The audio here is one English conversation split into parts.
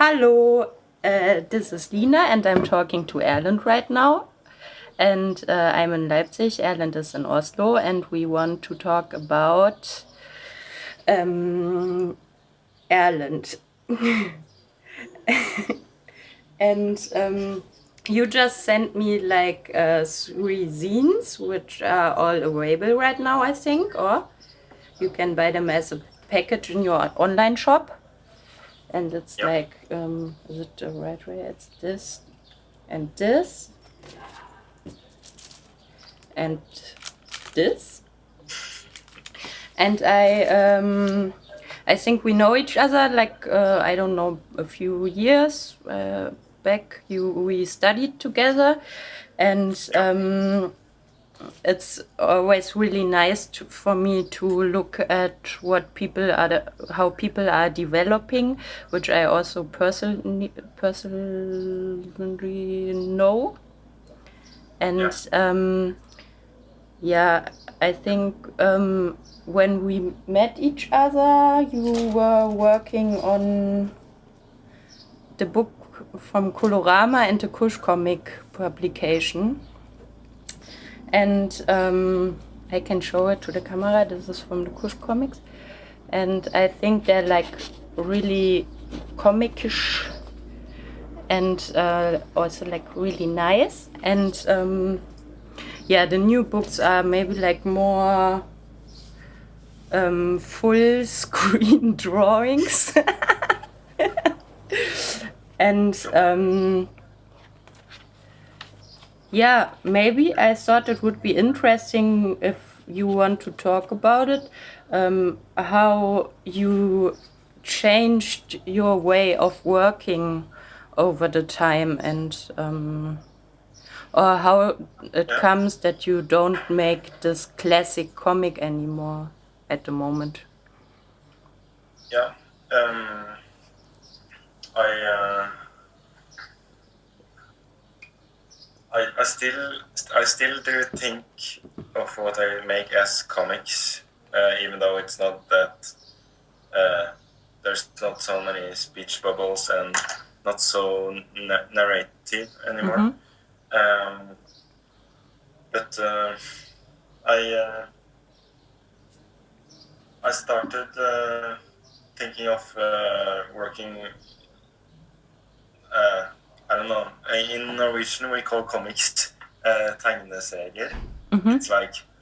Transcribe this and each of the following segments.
Hello, this is Lina and I'm talking to Erlend right now. And I'm in Leipzig, Erlend is in Oslo, and we want to talk about Erlend. And you just sent me like 3 zines, which are all available right now, I think, or you can buy them as a package in your online shop. And it's Yep. like, is it the right way? It's this and this and this. And I think we know each other like I don't know, a few years back. We studied together, and it's always really nice for me to look at what people are, how people are developing, which I also personally know. And yeah, I think when we met each other, you were working on the book from Colorama and the Kush comic publication. And I can show it to the camera. This is from the Kush comics. And I think they're like really comicish and also like really nice. And yeah, the new books are maybe like more full screen drawings. And yeah, maybe I thought it would be interesting if you want to talk about it, how you changed your way of working over the time, and or how it Yeah. comes that you don't make this classic comic anymore at the moment. Yeah. I, uh, I still do think of what I make as comics, even though it's not that. There's not so many speech bubbles and not so narrative anymore. But I started thinking of working. I don't know. In Norwegian, we call comics tegneserier.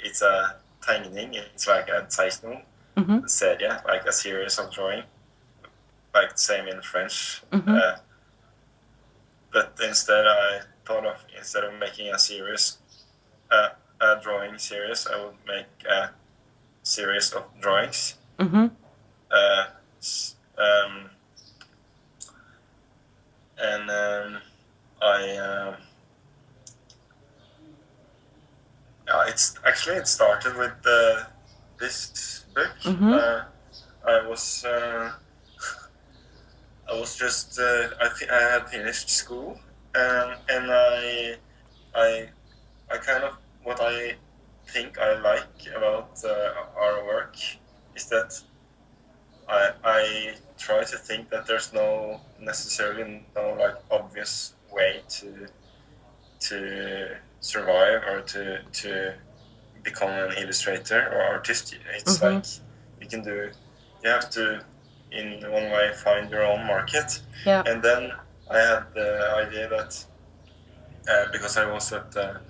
It's a tegning. It's like a teikning serie, like a series of drawing, like the same in French. But instead, I thought of instead of making a series, a drawing series, I would make a series of drawings. And I. It started with this book. I was I was just I had finished school, and I kind of what I think I like about our work is that I try to think that there's necessarily no like obvious way to survive or to become an illustrator or artist. It's like you have to in one way find your own market. Yeah. And then I had the idea that because I was at the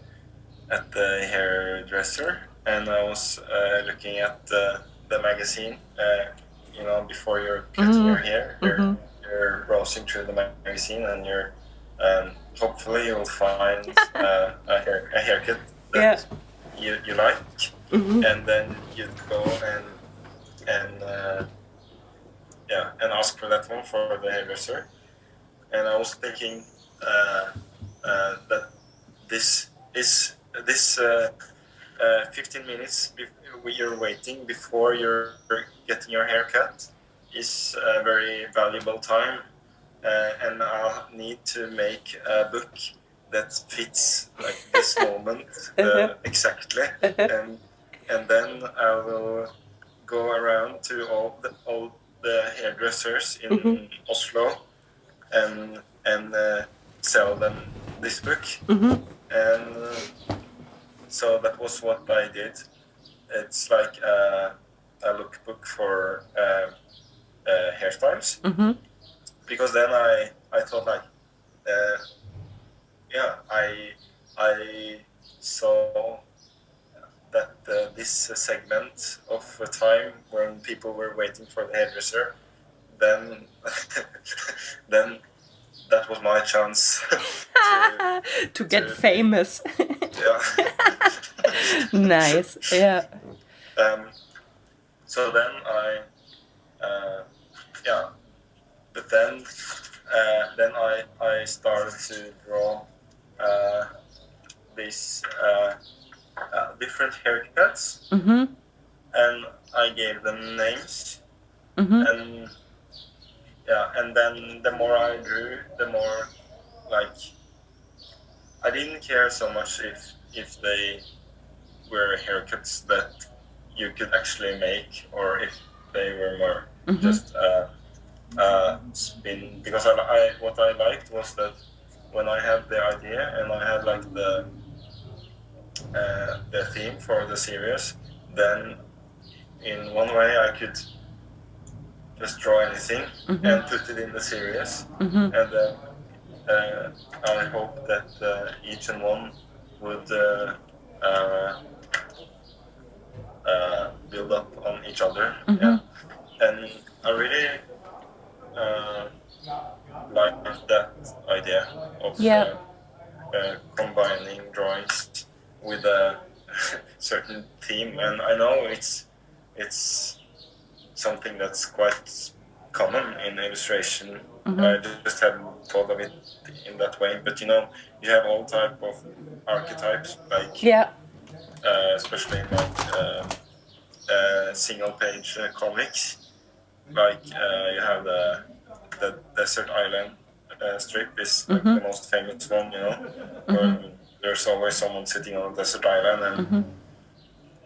hairdresser and I was looking at the magazine, before you're cutting your hair, you're browsing through the magazine and you're hopefully you'll find a haircut that you like, and then you'd go and ask for that one for the hairdresser. And I was thinking that this 15 minutes you're waiting before you're getting your haircut is a very valuable time, and I'll need to make a book that fits like this moment exactly, and then I will go around to all the hairdressers in Oslo and sell them this book. And so that was what I did. It's like a lookbook for hairstyles. Because then I thought like, I saw that this segment of time when people were waiting for the hairdresser, then then that was my chance to get famous. Yeah. Nice. Yeah. So then but then I started to draw these different haircuts, and I gave them names, and then the more I drew, the more like I didn't care so much if they were haircuts that you could actually make, or if they were more just spin. Because what I liked was that when I had the idea and I had like the theme for the series, then in one way I could just draw anything and put it in the series, and then I hope that each and one would build up on each other. Yeah. And I really like that idea of combining drawings with a certain theme, and I know it's something that's quite common in illustration. I just haven't thought of it in that way, but you have all type of archetypes, like especially in like single page comics, like you have the desert island strip is like the most famous one, where there's always someone sitting on a desert island,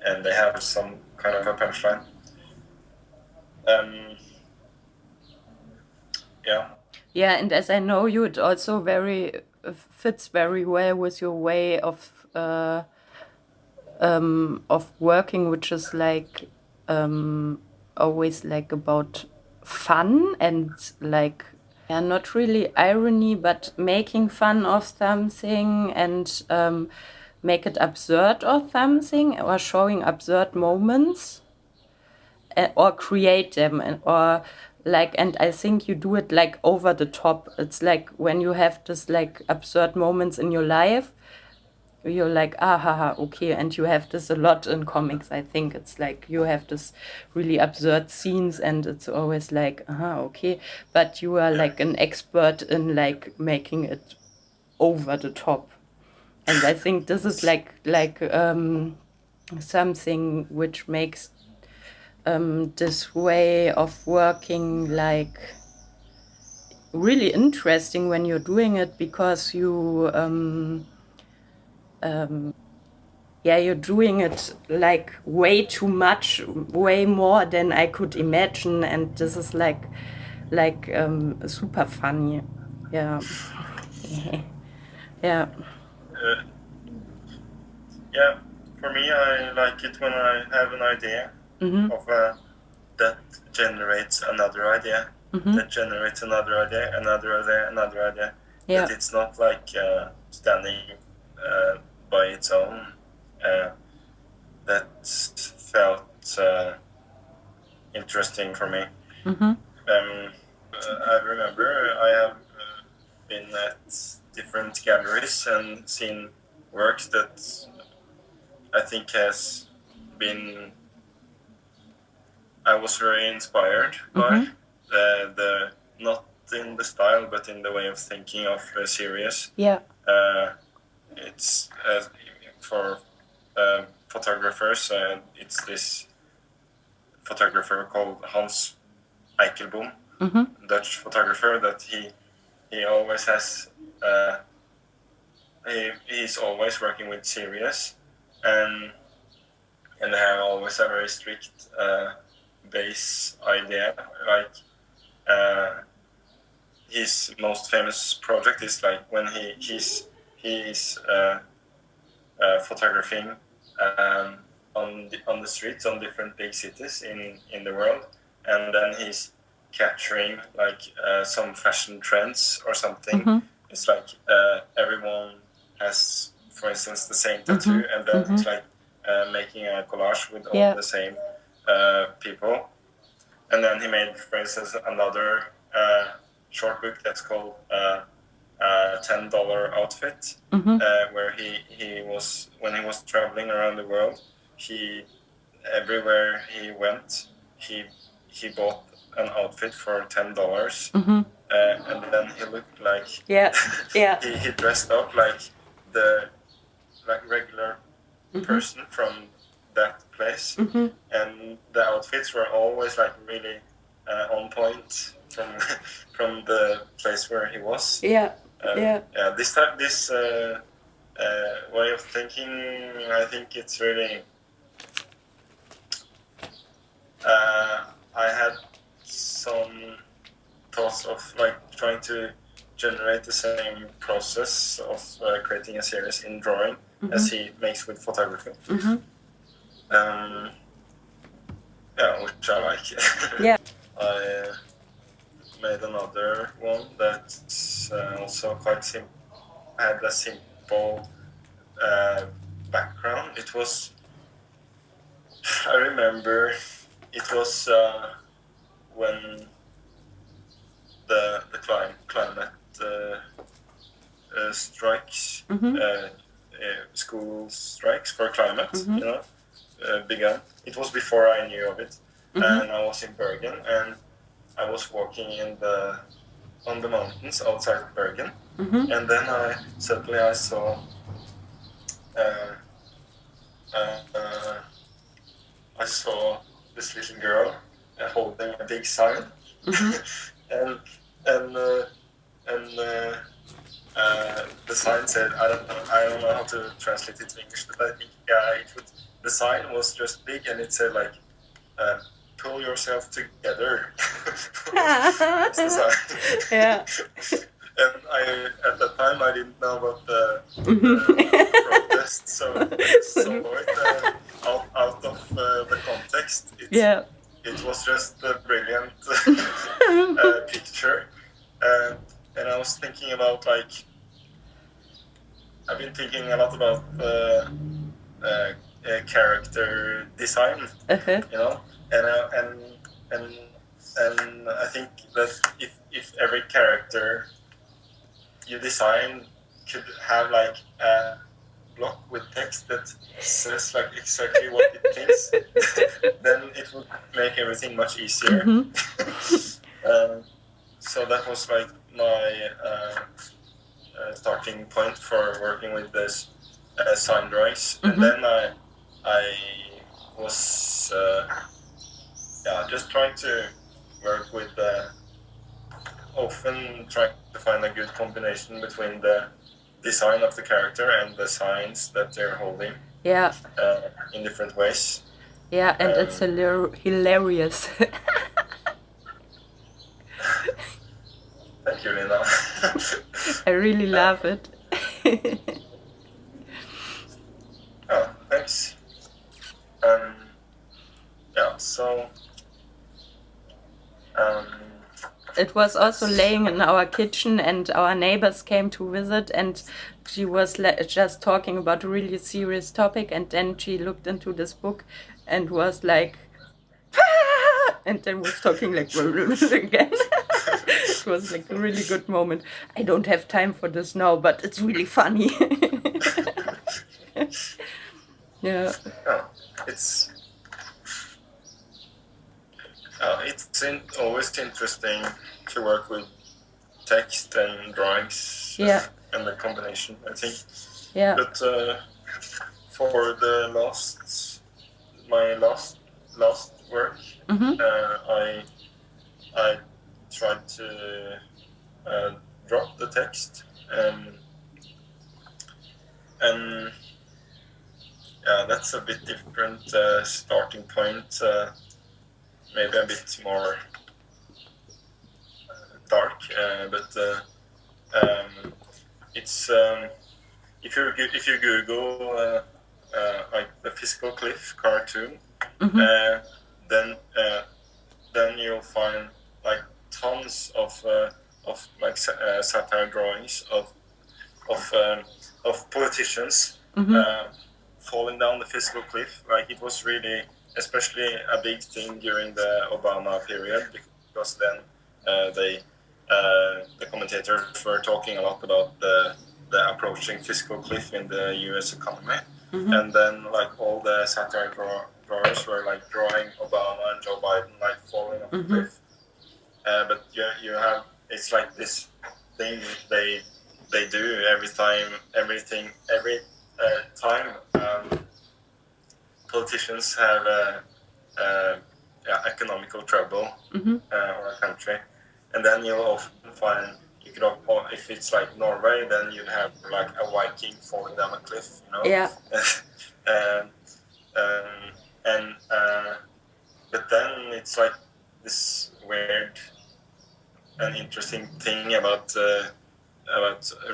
and they have some kind of a punchline. Yeah, and as I know you, it also very fits very well with your way of working, which is like always like about fun and like not really irony, but making fun of something and make it absurd or something, or showing absurd moments, or create them, or like, and I think you do it like over the top. It's like when you have this like absurd moments in your life, you're like, ah, haha, okay. And you have this a lot in comics. I think it's like you have this really absurd scenes, and it's always like, okay. But you are like an expert in like making it over the top. And I think this is like something which makes this way of working like really interesting when you're doing it, because you're doing it like way too much, way more than I could imagine, and this is like super funny. Yeah. Yeah. Yeah, for me, I like it when I have an idea of that generates another idea, that generates another idea, another idea, another idea. Yeah. That it's not like standing by its own. That felt interesting for me. I remember I have been at different galleries and seen works that I think has been. I was very inspired by the not in the style, but in the way of thinking of a series. Yeah. It's for photographers. It's this photographer called Hans Eichelboom, Dutch photographer, that he always has. He's always working with series, and they have always a very strict base idea, like his most famous project is like when he's photographing on the streets on different big cities in the world, and then he's capturing like some fashion trends or something. It's like everyone has, for instance, the same tattoo, and then it's like making a collage with all the same people. And then he made, for instance, another short book that's called $10 Outfit, where he was, when he was traveling around the world, everywhere he went, he bought an outfit for $10, and then he looked like he dressed up like the regular person from that place, and the outfits were always like really on point from the place where he was. This way of thinking, I think it's really. I had some thoughts of like trying to generate the same process of creating a series in drawing as he makes with photography. Which I like. I made another one that's also quite simple. Had a simple background. It was. I remember it was when the climate strikes, school strikes for climate, began. It was before I knew of it, and I was in Bergen, and I was walking on the mountains outside of Bergen, and then I saw this little girl holding a big sign, and the sign said, I don't know how to translate it to English, but I think the sign was just big, and it said like, pull yourself together. That's the sign. And at that time I didn't know about the protest, so I saw it out of the context. It was just a brilliant picture, and I was thinking about like, I've been thinking a lot about character design, and I think that if every character you design could have like a block with text that says like exactly what it thinks, then it would make everything much easier. So that was like my starting point for working with this sign drawings, and then I was just trying to work with often trying to find a good combination between the design of the character and the signs that they're holding. In different ways. And it's hilarious. Thank you, Lina. I really love it. Oh, thanks. So. It was also laying in our kitchen, and our neighbors came to visit, and she was just talking about a really serious topic, and then she looked into this book and was like, ah! And then was talking like again. It was like a really good moment. I don't have time for this now, but it's really funny. It's always interesting to work with text and drawings and the combination, I think. But for my last work, I tried to drop the text, and that's a bit different starting point. Maybe a bit more dark, but it's if you Google like the Physical Cliff cartoon, then you'll find like tons of like satire drawings of politicians falling down the physical cliff. Like it was really, especially a big thing during the Obama period, because then the commentators were talking a lot about the approaching fiscal cliff in the U.S. economy, and then like all the satire drawers were like drawing Obama and Joe Biden like falling off the cliff. But you have, it's like this thing they do every time politicians have economical trouble or a country, and then you'll often find, you could, if it's like Norway, then you'd have like a Viking falling down a cliff, you know. Yeah. But then it's like this weird and interesting thing about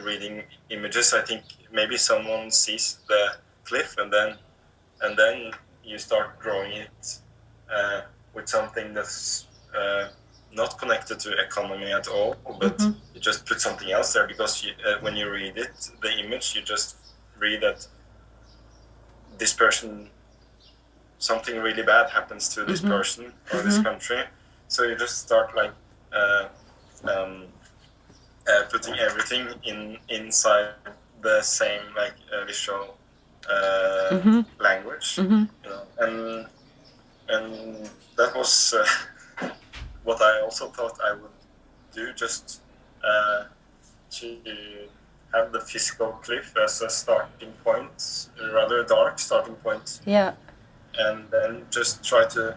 reading images. I think maybe someone sees the cliff and then you start drawing it with something that's not connected to economy at all, but you just put something else there, because when you read it, the image, you just read that this person, something really bad happens to this person or this country, so you just start like putting everything inside the same like visual language, you know, and that was what I also thought I would do, just to have the physical cliff as a starting point, a rather dark starting point. Yeah. And then just try to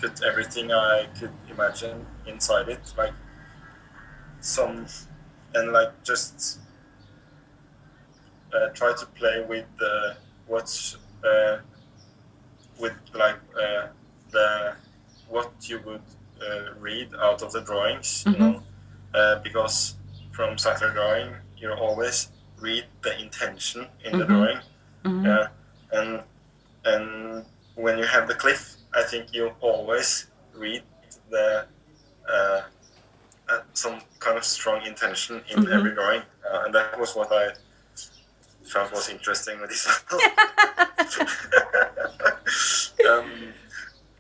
put everything I could imagine inside it, like just try to play with what's with like what you would read out of the drawings, you know, because from satire drawing you always read the intention in the drawing, and when you have the cliff, I think you always read the some kind of strong intention in every drawing, and that was what I found was interesting with this.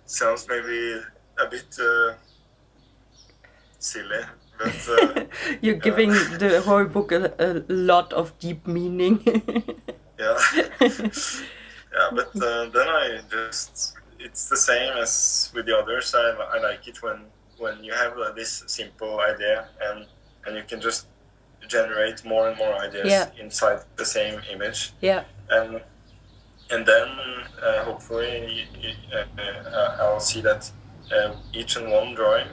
Sounds maybe a bit silly, but you're giving the whole book a lot of deep meaning. Yeah. Yeah, but then I just, it's the same as with the others. I like it when you have this simple idea and you can just generate more and more ideas inside the same image. Yeah. And then hopefully I'll see that each and one drawing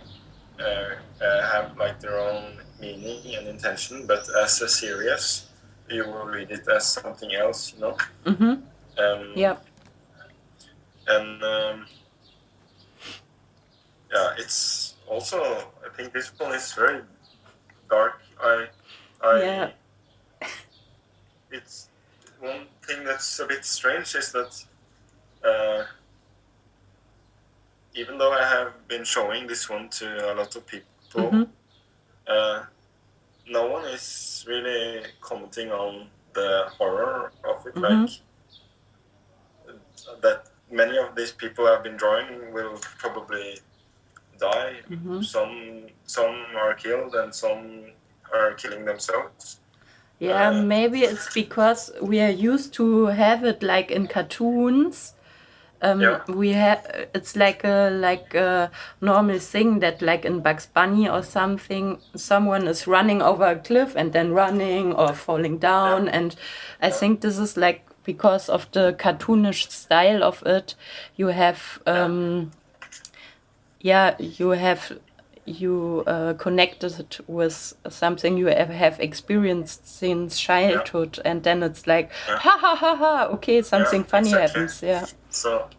have like their own meaning and intention, but as a series, you will read it as something else, you know. Yeah. And yeah, it's also, I think this one is very dark. Yeah. It's one thing that's a bit strange is that even though I have been showing this one to a lot of people, no one is really commenting on the horror of it. Like that many of these people I've been drawing will probably die. Some are killed and some are killing themselves. Yeah, maybe it's because we are used to have it like in cartoons. We have, it's like a normal thing that like in Bugs Bunny or something, someone is running over a cliff and then running or falling down, and I think this is like because of the cartoonish style of it. You have you connected it with something you have experienced since childhood, and then it's like ha ha ha ha, okay, something funny happens. So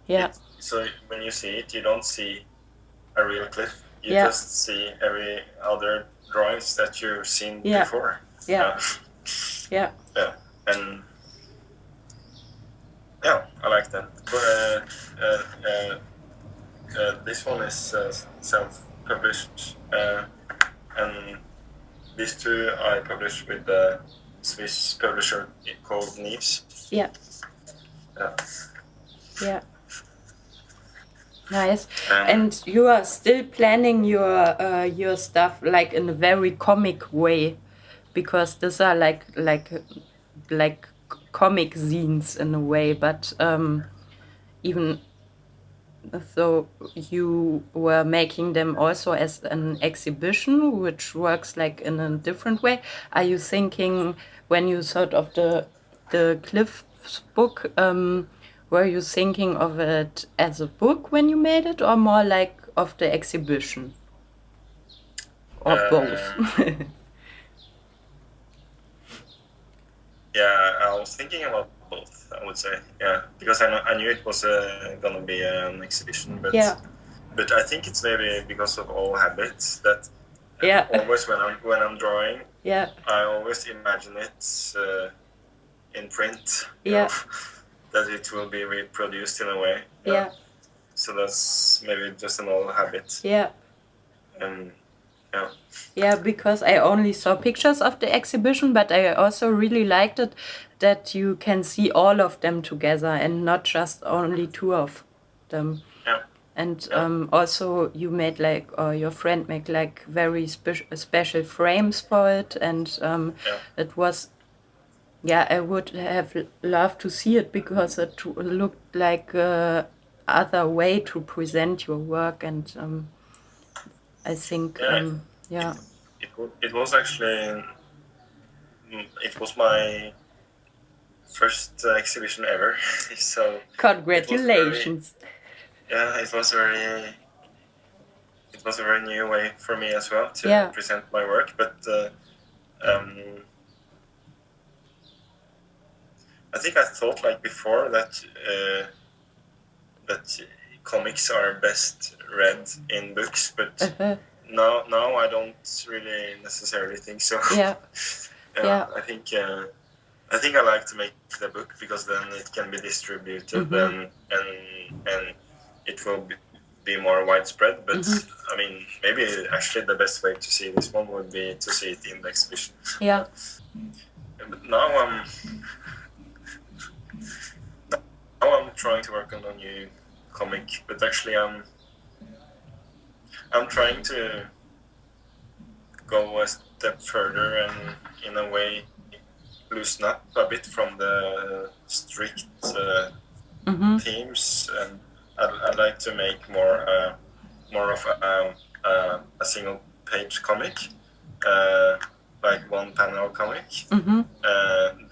when you see it, you don't see a real cliff. You just see every other drawings that you've seen Yeah. before. Yeah. Yeah. Yeah, and yeah, I like that. This one is self-published, and these two I published with the Swiss publisher called Neves. Yeah. Yeah. Yeah. Nice. And you are still planning your stuff like in a very comic way, because these are like comic zines in a way, but even so you were making them also as an exhibition, which works like in a different way. Are you thinking, when you thought of the Cliff's book, were you thinking of it as a book when you made it, or more like of the exhibition? Or both? Yeah, I was thinking about both, I would say. Yeah, because I knew it was gonna be an exhibition, but Yeah. but I think it's maybe because of all habits that Yeah. always when I'm drawing, Yeah. I always imagine it in print. You Yeah. know, that it will be reproduced in a way. Yeah. So that's maybe just an old habit. Yeah. Yeah. Yeah, because I only saw pictures of the exhibition, but I also really liked it that you can see all of them together and not just only two of them. Yeah. And also you made like, or your friend made like very special frames for it, and it was, yeah, I would have loved to see it because it looked like other way to present your work, and I think yeah. It was actually it was my first exhibition ever. So Congratulations. it was a very new way for me as well to present my work, but I think I thought like before that that comics are best read in books, but now I don't really necessarily think so. Yeah. Yeah. I think I like to make the book because then it can be distributed and it will be more widespread. But I mean, maybe actually the best way to see this one would be to see it in the exhibition. Yeah. But now I'm trying to work on a new comic, but actually I'm trying to go a step further and in a way loosen up a bit from the strict themes, and I'd like to make more of a single page comic, like one panel comic.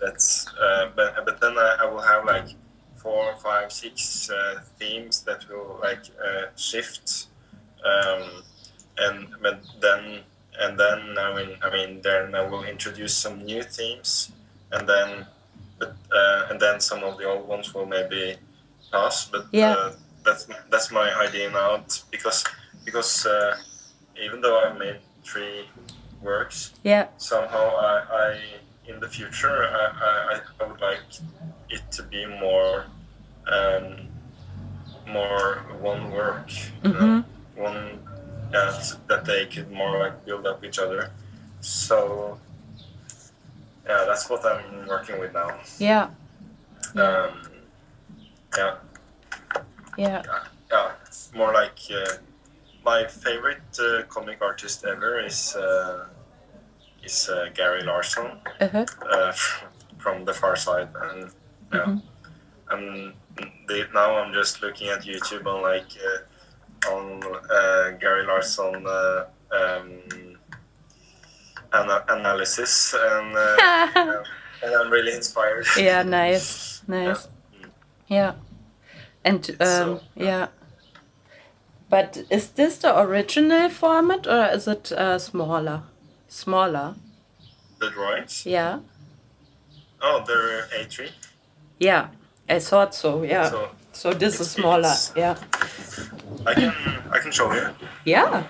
That's but then I will have like 4, 5, 6 themes that will like shift, and then then I will introduce some new themes, and then some of the old ones will maybe pass. But that's my idea now, because even though I made 3 works, somehow I in the future I would like it to be more one work, one that they could more like build up each other. So yeah, that's what I'm working with now. Yeah. More like my favorite comic artist ever is Gary Larson from The Far Side, and now I'm just looking at YouTube on like on Gary Larson analysis, and I'm really inspired. Yeah, nice. Yeah. And but is this the original format, or is it smaller? The drawings? Yeah. Oh, they're A3. Yeah, I thought so. Yeah. So this is smaller. Yeah. I can show you. Yeah.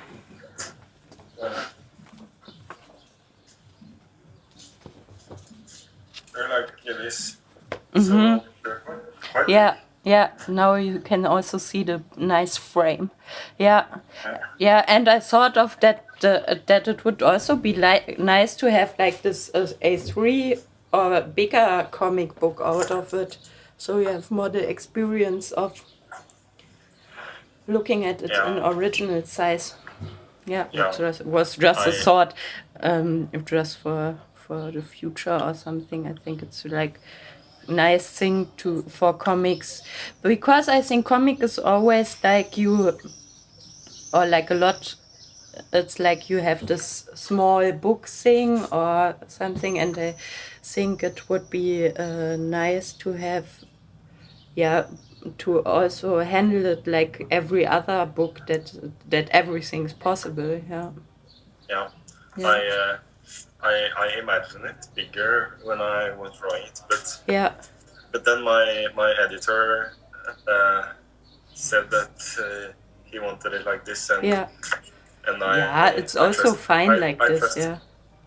They're like this. So they're quite Yeah, big. yeah. Now you can also see the nice frame. Yeah, yeah. And I thought of that that it would also be nice to have like this A3 or a bigger comic book out of it, so you have more the experience of looking at it in original size. Yeah, Yeah. it was just a I thought, just for the future or something. I think it's like nice thing for comics, because I think comic is always like you, or like a lot, it's like you have this small book thing or something, and I think it would be nice to have, yeah, to also handle it like every other book, that everything's possible. Yeah. yeah. Yeah. I imagine it bigger when I was drawing it, Yeah. but then my editor said that he wanted it like this, and Yeah. and Yeah, it's also fine like I this. trust Yeah.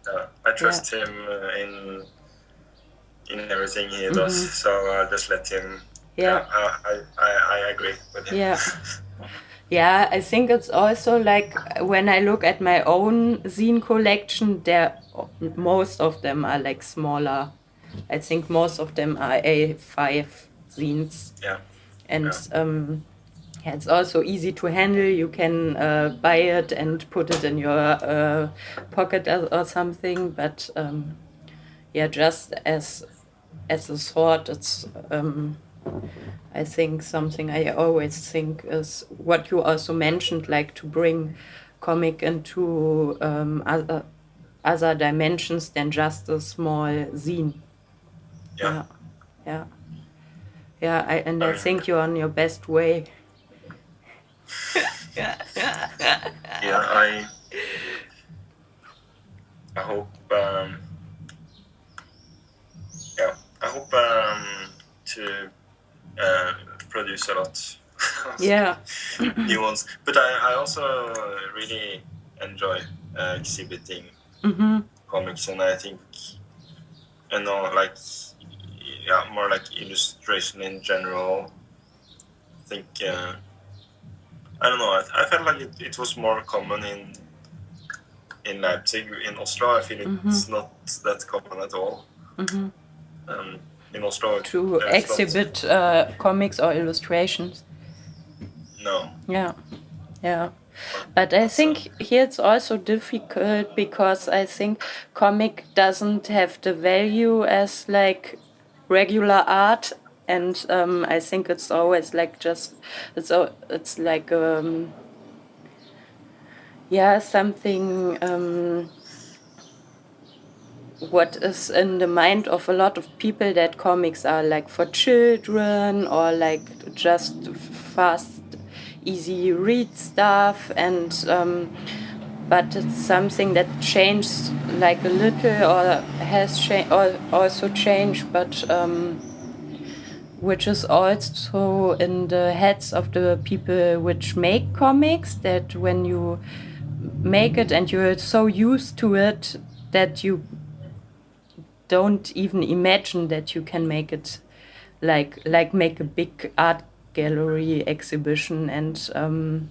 I Yeah. trust him in everything he does. So I just let him. Yeah. I agree with him. Yeah. Yeah, I think it's also like when I look at my own zine collection, most of them are like smaller. I think most of them are A5 zines. Yeah. And yeah, it's also easy to handle. You can buy it and put it in your pocket or something. But yeah, just as a thought, it's I think something I always think is what you also mentioned, like to bring comic into other dimensions than just a small zine. Yeah. Yeah. Yeah, I think you're on your best way. Yeah. I hope. Yeah. I hope to produce a lot. Yeah. New ones, but I also really enjoy exhibiting comics, and I think like more like illustration in general. I think I don't know. I felt like it was more common in Leipzig. In Oslo, I feel it's not that common at all. In Oslo, To exhibit comics or illustrations. No. Yeah. Yeah. But I think here it's also difficult because I think comic doesn't have the value as like regular art, and I think it's always like just it's like yeah, something what is in the mind of a lot of people, that comics are like for children or like just fast easy read stuff, and but it's something that changed like a little, or has changed, or also changed, but which is also in the heads of the people which make comics, that when you make it and you're so used to it that you don't even imagine that you can make it like make a big art gallery exhibition. And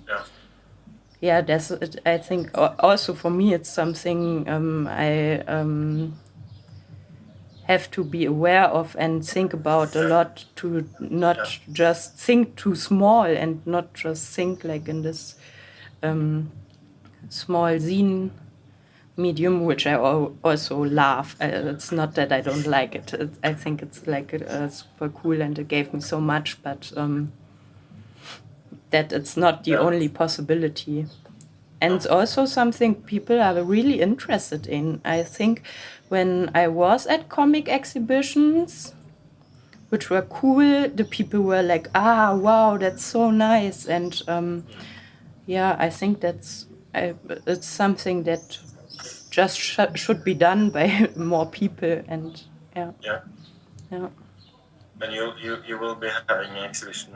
yeah, that's it. I think also for me it's something I have to be aware of and think about a lot, to not just think too small and not just think like in this small zine medium, which I also love. It's not that I don't like it. I think it's like super cool and it gave me so much, but that it's not the only possibility. And it's also something people are really interested in. I think when I was at comic exhibitions, which were cool, the people were like, ah, wow, that's so nice. And yeah, I think it's something that just should be done by more people. And yeah. Yeah. Yeah. And you will be having an exhibition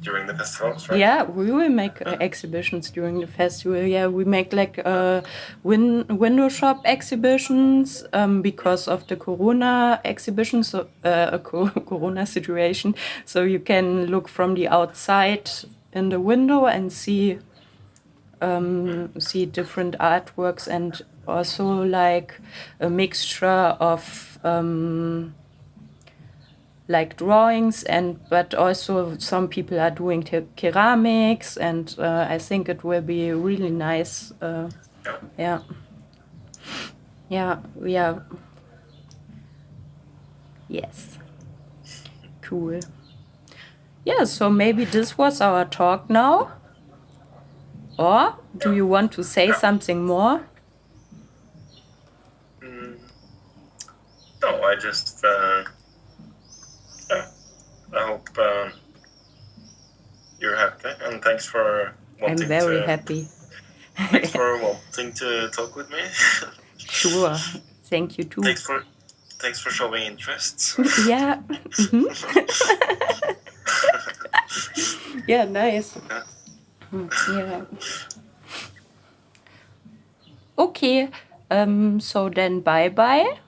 during the festivals, right? Yeah, we will make exhibitions during the festival. Yeah, we make like window shop exhibitions because of the Corona exhibition, so Corona situation. So you can look from the outside in the window and see different artworks, and also like a mixture of like drawings, but also some people are doing ceramics, and I think it will be really nice. Yeah, yeah, yes, cool. Yeah, so maybe this was our talk now, or do you want to say something more? No, I just I hope you're happy, and thanks for I'm wanting very to. happy. Thanks for wanting to talk with me. Sure, thank you too. Thanks for showing interest. Yeah. Yeah, nice. Yeah. Okay, so then bye bye.